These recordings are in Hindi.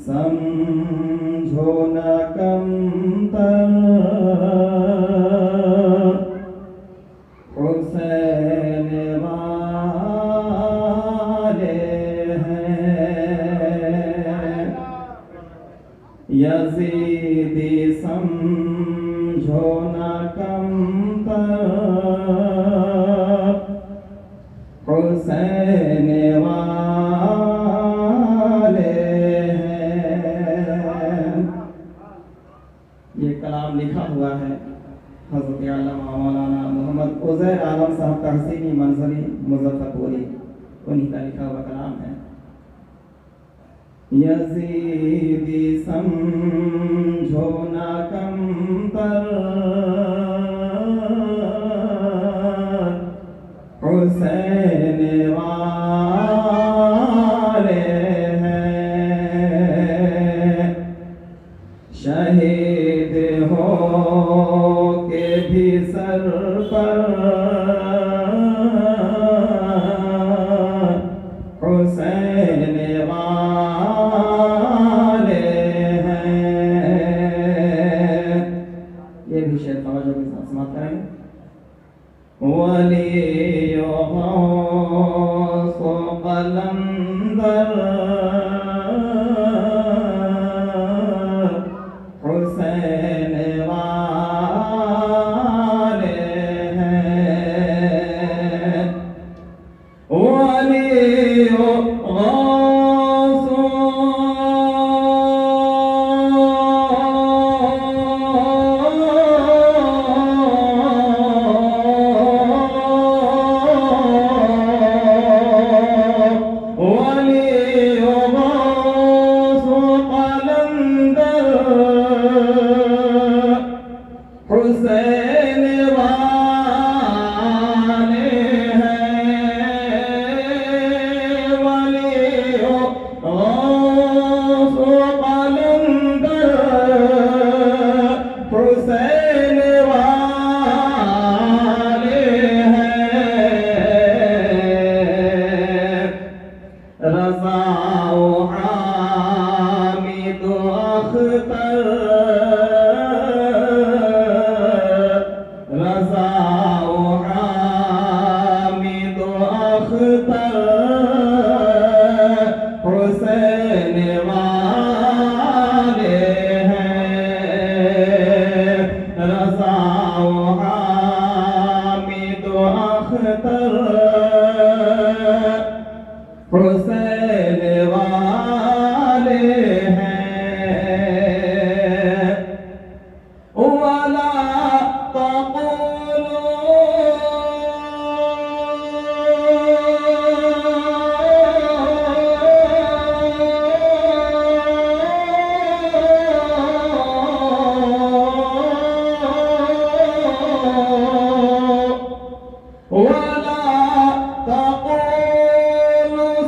समझो न कमतर हुसैन वाले हैं। यजीदी समझो न कमतर हुसैन कलाम लिखा हुआ है हज़रत अल्लामा मौलाना मोहम्मद उज़ैर आलम साहब तहसीनी मंजरी मुज़फ्फरपुरी, उन्हीं का लिखा हुआ कलाम है। यज़ीदी समझो ना कमतर हुसैन वाले हैं। शहीद हो के भी सर पर हुसैन वाले हैं। ये भी शेर तवज्जो के साथ समाप्त करेंगे। वलियो गौसो कलंदर हुसैन वाले हैं। वलियो गौसो हुसैन वाले हैं। वलियो गौसो कलंदर हुसैन वाले हैं। रज़ा हामिद अख्तर हुसैन वाले हैं। रज़ा हामिद अख्तर हुसैन वाले हैं। वाला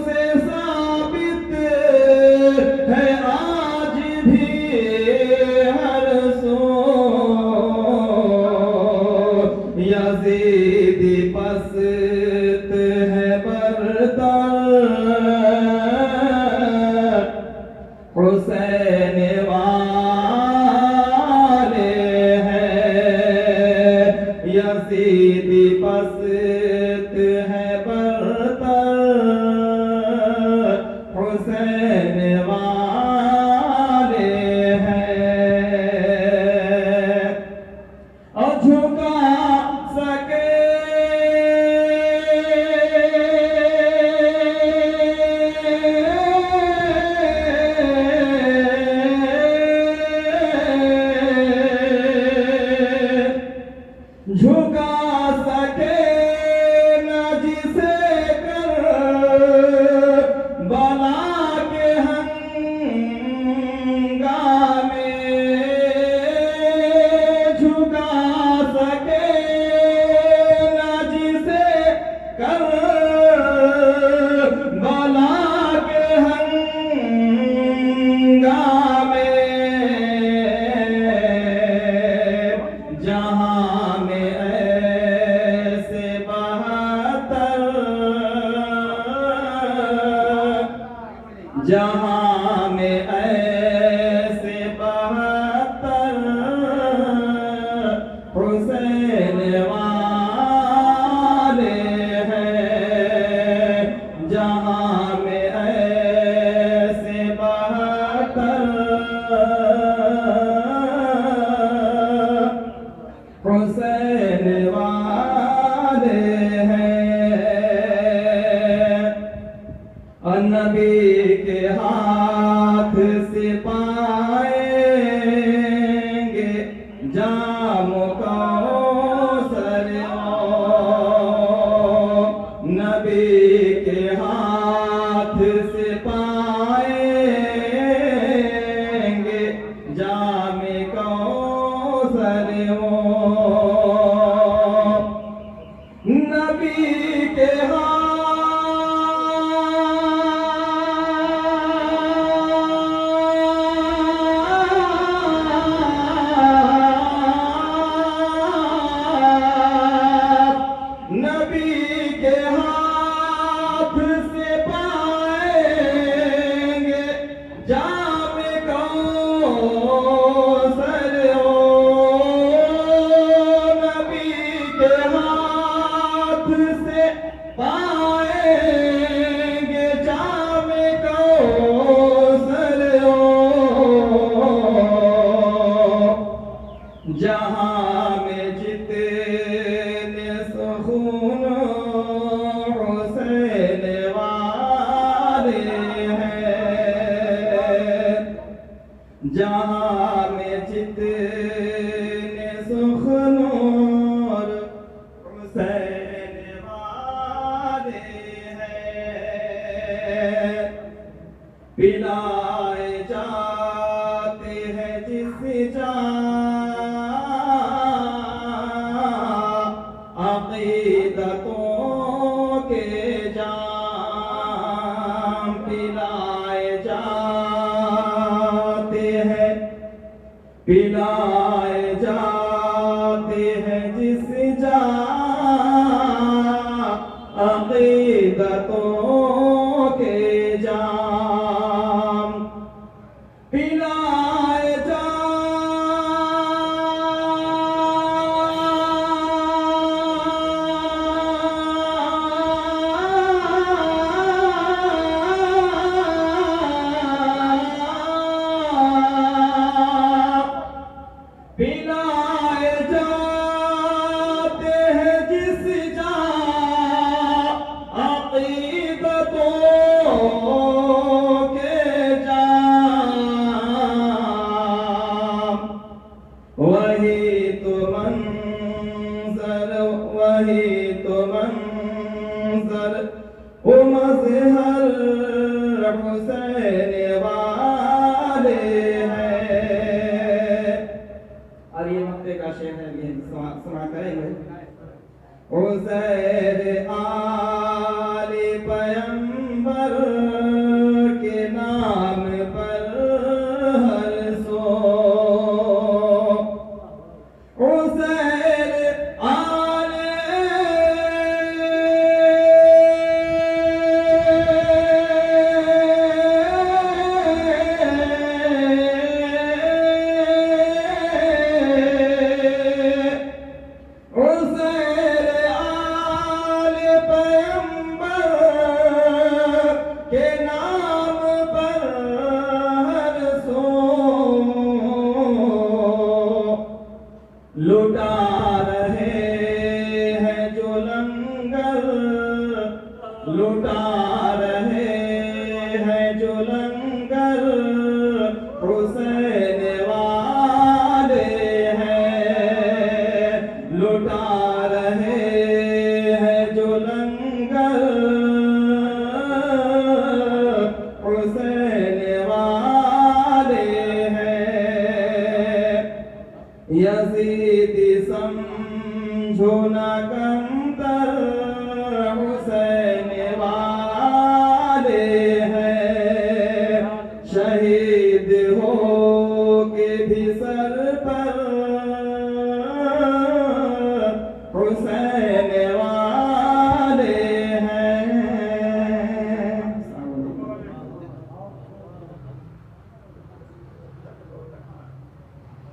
से साबित है आज भी हर सो। यज़ीदी पस्त है बरतर हुसैन वाले हैं। यज़ीदी पस्त है बरतर हुसैन वाले हैं। झुका सके झुका सके न जिसे कर बला के हंगामे। झुका सके न जिसे कर बला के हंगामे। जहां में ऐसे बहतर जहाँ में ऐसे 72 हुसैन वाले हैं, जहाँ में ऐसे 72 हुसैन वाले हैं। नबी के हाथ से पाएंगे जाम कौसर, नबी के हाथ से पाएंगे जाम कौसर, नबी के हाथ से पाएंगे जाम कौसर, नबी के हाथ से पाएंगे जाम कौसर, जहाँ में जितने सुखून हुसैन वाले हैं, जहाँ में जितने सुखून हुसैन वाले हैं, पिलाए जाते हैं जिस अक़ीदतों के जाम, पिलाए जाते हैं, पिलाए जाते हैं जिस अक़ीदतों के जाम, पिलाए पिलाए जाते हैं जिस अक़ीदतों के जाम, वही तो मंज़र, वही तो मंज़र वो मज़हर हुसैन वाले हैं। और ये मक्के का शेर है, ये सुना करेंगे। हुसैन